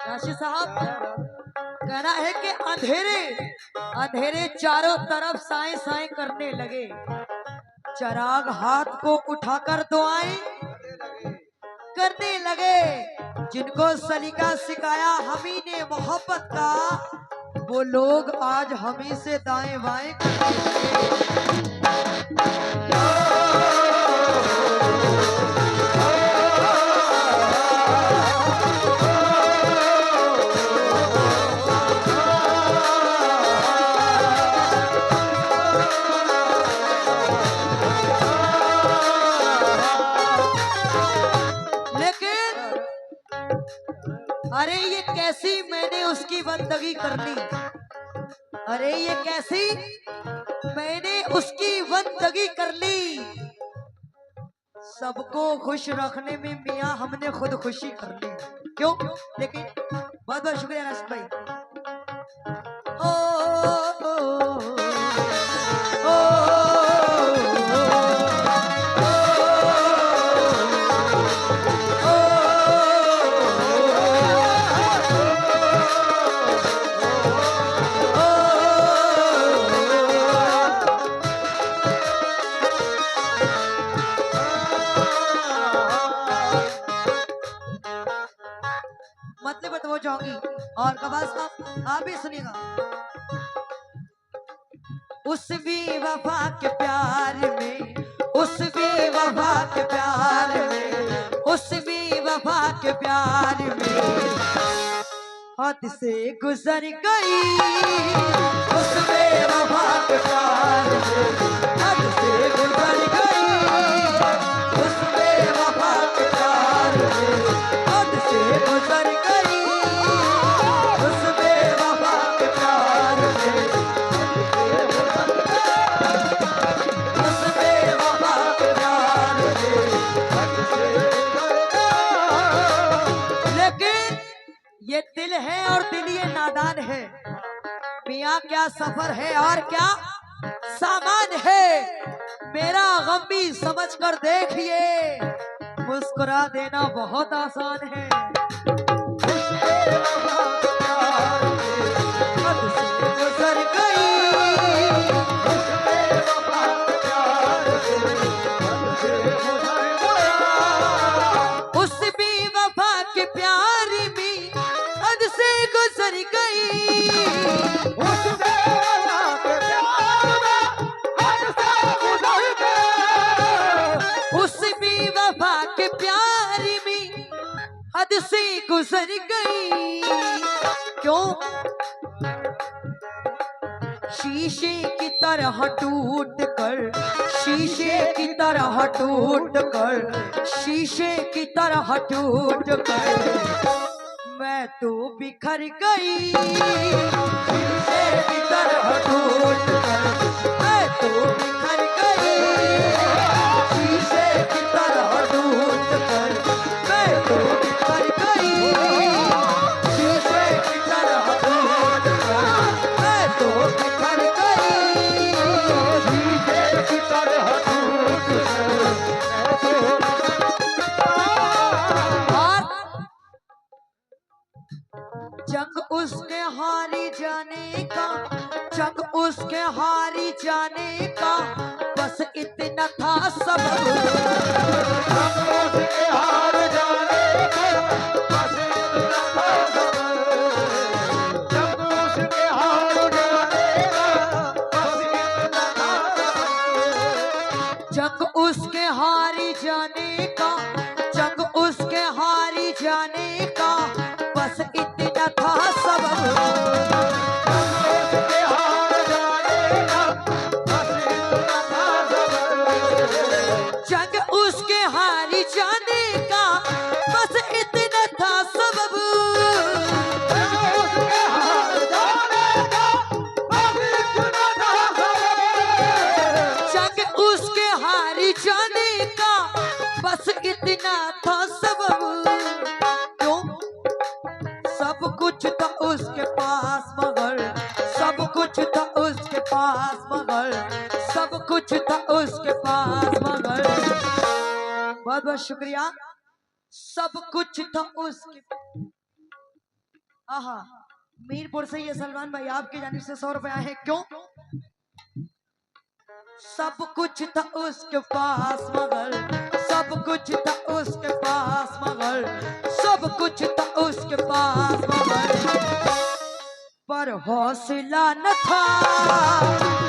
राशि साहब कहना है कि अंधेरे अंधेरे चारों तरफ साए साए करने लगे। चिराग हाथ को उठाकर दुआएं करने लगे। जिनको सलीका सिखाया हमी ने मोहब्बत का, वो लोग आज हमी से दाएं बाएं करने अरे ये कैसी मैंने उसकी बंदगी कर ली। अरे ये कैसी मैंने उसकी बंदगी कर ली। सबको खुश रखने में मियाँ हमने खुद खुशी कर ली। क्यों? लेकिन बहुत बहुत शुक्रिया राशिद भाई। मतलब तो वो जाऊंगी और कबास साहब आप भी सुनिएगा। उस भी वफा के प्यार में, उस भी वफा के प्यार में, उस भी वफा के प्यार में हद से गुजर गई। उस भी वफा के प्यार में हद से गुजर गई। उस भी वफा के प्यार में हद से गुजर गई। ये दिल है और दिल ये नादान है। मियाँ क्या सफर है और क्या सामान है। मेरा गम भी समझ कर देखिए, मुस्कुरा देना बहुत आसान है। गुजर गई उस भी वफा के प्यार में हद से गुजर गई। उस भी वफा के प्यार में हद से गुजर गई। क्यों? शीशे की तरह टूट कर, शीशे की तरह टूट कर, शीशे की तरह टूट कर मैं तो बिखर गई। शीशे की तरह टूट कर मैं तो बिखर गई। शीशे की तरह टूट कर मैं तो बिखर गई। शीशे की तरह टूट कर मैं तो बिखर गई। शीशे की तरह टूट कर जंग उसके हारी जाने का, जंग उसके हारी जाने का बस इतना था सबब। जंग उसके हार जाने का बस इतना था सबब। जंग उसके हार जाने का बस इतना था सबब। जंग उसके हारी जाने का, जंग उसके हारी जाने का बस इतना था सबब। जंग उसके हारी जाने का बस इतना था सबब। जंग उसके हारी जाने का बस इतना था सबब। क्यों? सब कुछ था उसके पास मगर, सब कुछ था उसके पास मगर, सब कुछ था उसके पास मगर बहुत बहुत शुक्रिया। सब कुछ था उसके। आहा, मीरपुर से ये सलमान भाई आपकी जानिब से 100 रुपया है। क्यों? सब कुछ था उसके पास मगर, सब कुछ था उसके पास मगर, सब कुछ था उसके पास मगर, पर हौसला न था।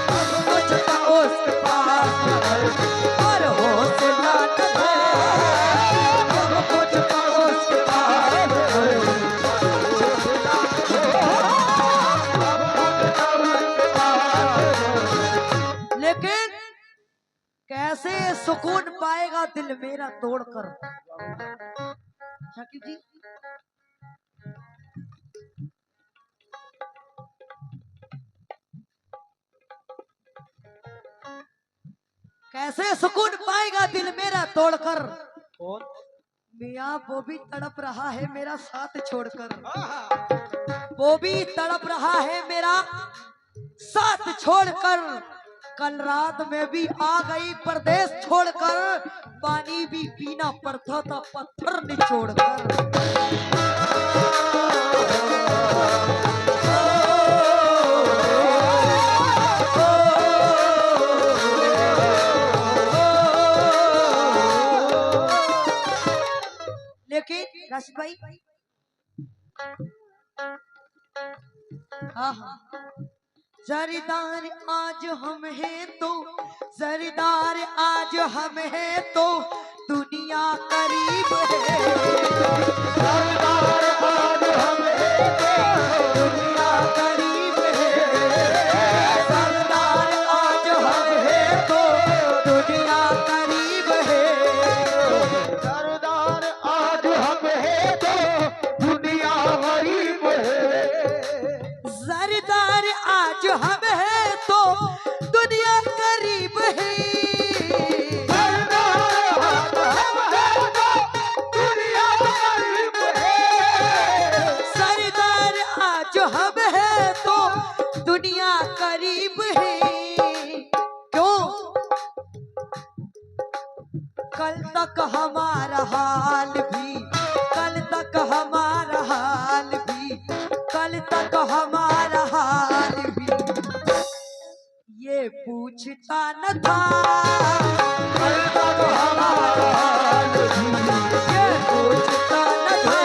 सब कुछ था उसके पास मगर, पर हौसला न था। सब कुछ था उसके पास मगर, लेकिन कैसे सुकून पाएगा दिल मेरा तोड़कर। शाकिब जी, कैसे सुकून पाएगा दिल मेरा तोड़कर। मियाँ वो भी तड़प रहा है मेरा साथ छोड़कर, वो भी तड़प रहा है मेरा साथ छोड़कर। कल रात में भी आ गई परदेश छोड़कर, पानी भी पीना पड़ता था पत्थर निचोड़कर। लेकिन राशिद भाई, हाँ हाँ, जरीदार आज हम हैं तो, जरीदार आज हम हैं तो दुनिया करीब है। जरीदार आज हम हैं तो दुनिया करीब है। जरीदार आज हम हैं तो दुनिया करीब है। सरदार आज हम हैं तो दुनिया गरीब है। जरीदार आज हम हैं तो दुनिया करीब है। सरदार आज हम हैं तो दुनिया करीब है। क्यों? कल तक हमारा हाल भी, कल तक हमारा हाल भी, कल तक हमारा हाल भी ये पूछता न था। कल तक हमारा हाल भी ये पूछता न था।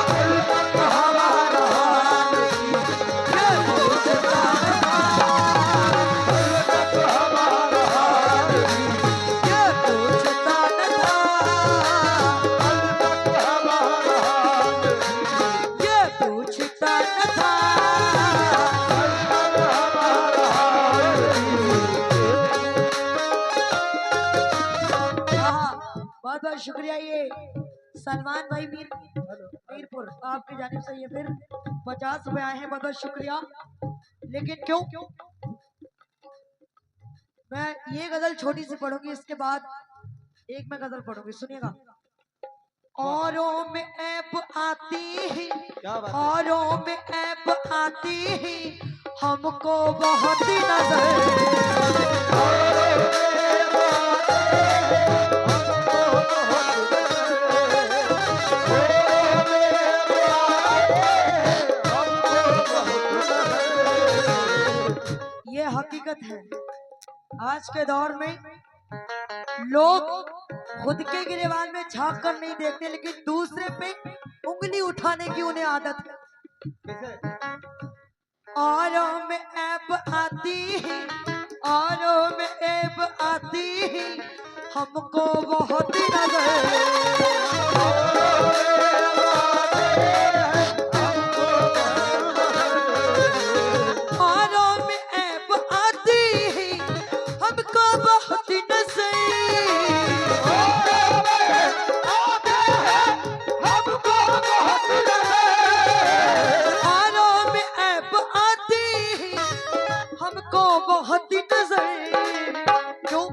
कल तक हमारा हाल भी ये पूछता न था। कल तक हमारा हाल भी ये पूछता न था। कल तक हमारा हाल ये पूछता न था। बहुत बहुत शुक्रिया। ये सलमान भाई मीरपुर आपकी जानिब से ये फिर 50 रुपए आए हैं। बहुत बहुत शुक्रिया। लेकिन क्यों? मैं ये गजल छोटी सी पढ़ूंगी, इसके बाद एक मैं गजल पढ़ूंगी, सुनिएगा। औरों में ऐब आती है, औरों में ऐब आती है, हमको बहुत नजर। ये हकीकत है। आज के दौर में लोग खुद के गिरेबान में झांक कर नहीं देखते, लेकिन दूसरे पे उंगली उठाने की उन्हें आदत है। औरों में ऐब आती है, औरों में ऐब आती है, हमको बहुत नजर। औरों में ऐब आती है, हमको बहुत नजर। औरों में ऐब आती है, हमको बहुत नजर। क्यों?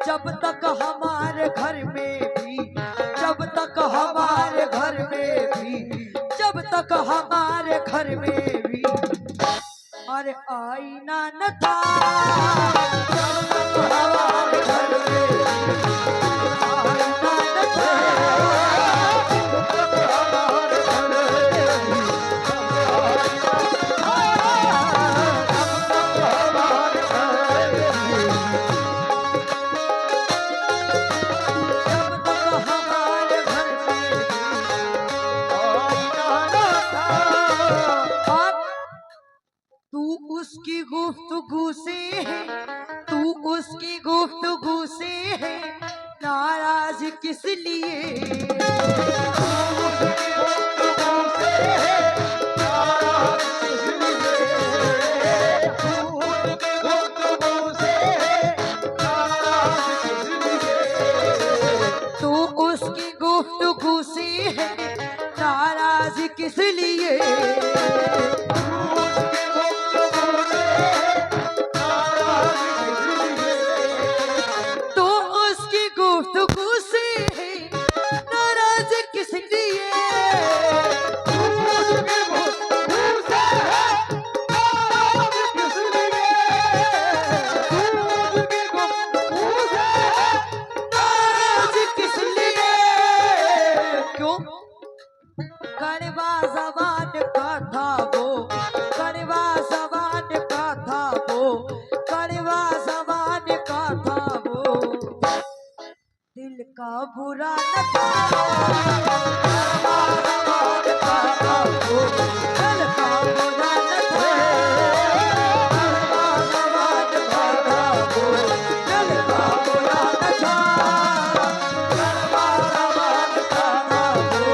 जब तक हमारे घर में भी, जब तक हमारे घर में भी, जब तक हमारे घर में भी अरे आईना न था। जब तक हमारे घर में भी, उसकी गुफ्तगू से है, तू उसकी गुफ्तगू से है नाराज किस लिए? तू उसकी गुफ्तगू से है नाराज किस लिए? तो उसकी गुफ्तगू से है नाराज किस लिए? नाराज किस लिए? क्यों? कड़वा ज़बान का था वो, कड़वा ज़बान का था वो, कड़वा ज़बान का था वो, दिल का बुरा न था। कड़वा ज़बान का था वो, दिल का बुरा न था। कड़वा ज़बान का था वो, दिल का बुरा न था। कड़वा ज़बान का था वो,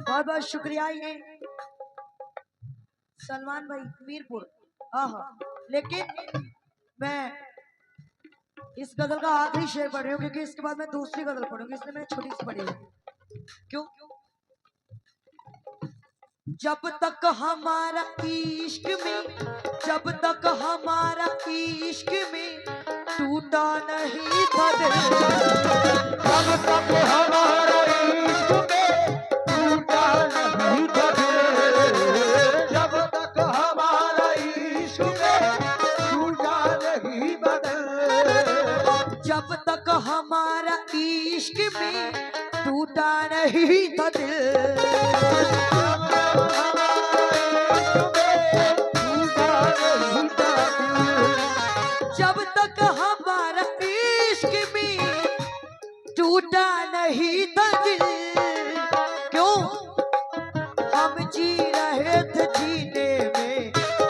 बहुत बहुत शुक्रिया ये सलमान भाई मीरपुर। हाँ, लेकिन मैं इस गजल का आखिरी शेर पढ़ रही हूँ क्योंकि इसके बाद मैं दूसरी गजल पढ़ूंगी, इसलिए मैंने छोटी सी पढ़ी है। क्यों? जब तक हमारा इश्क में, जब तक हमारा इश्क में टूटा नहीं था दिल, जब तक हमारा इश्क में टूटा नहीं था दिल, जब तक हमारा इश्क में टूटा नहीं बदल, जब तक हमारा इश्क में टूटा नहीं था दिल, जब तक हमारा इश्क में टूटा नहीं था दिल। क्यों? हम जी रहे थे जीने में,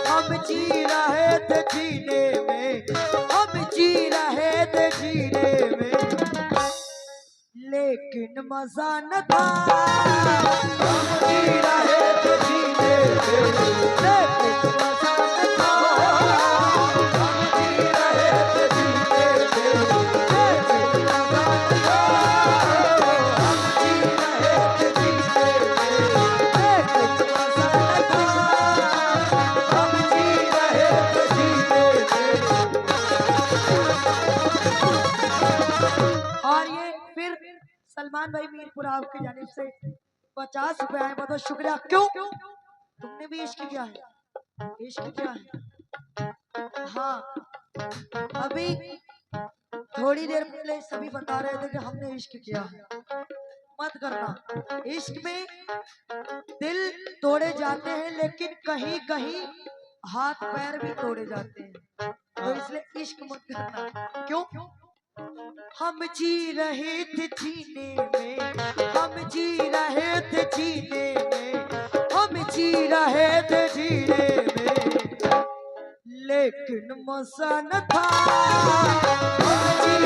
हम जी रहे थे जीने में, हम जी रहे थे जीने में, लेकिन मजा न था। हम जी रहे थे जीने में, लेकिन मजा न था। हम जी रहे थे जीने में, लेकिन मजा न था। हम जी रहे थे जीने में, लेकिन मजा न था। हम जी रहे थे जीने में। और ये फिर सलमान भाई मीरपुर आपकी जानिब से 50 रुपए आए, बहुत शुक्रिया। क्यों? तुमने भी इश्क किया है, इश्क किया है। हाँ, अभी थोड़ी देर पहले सभी बता रहे थे कि हमने इश्क किया है। मत करना, इश्क में दिल तोड़े जाते हैं लेकिन कहीं कहीं हाथ पैर भी तोड़े जाते हैं, तो इसलिए इश्क मत करना। क्यों? हम जी रहे थे जीने में, हम जी रहे थे जीने में, हम जी रहे थे जीने में, लेकिन मजा न था। हम जी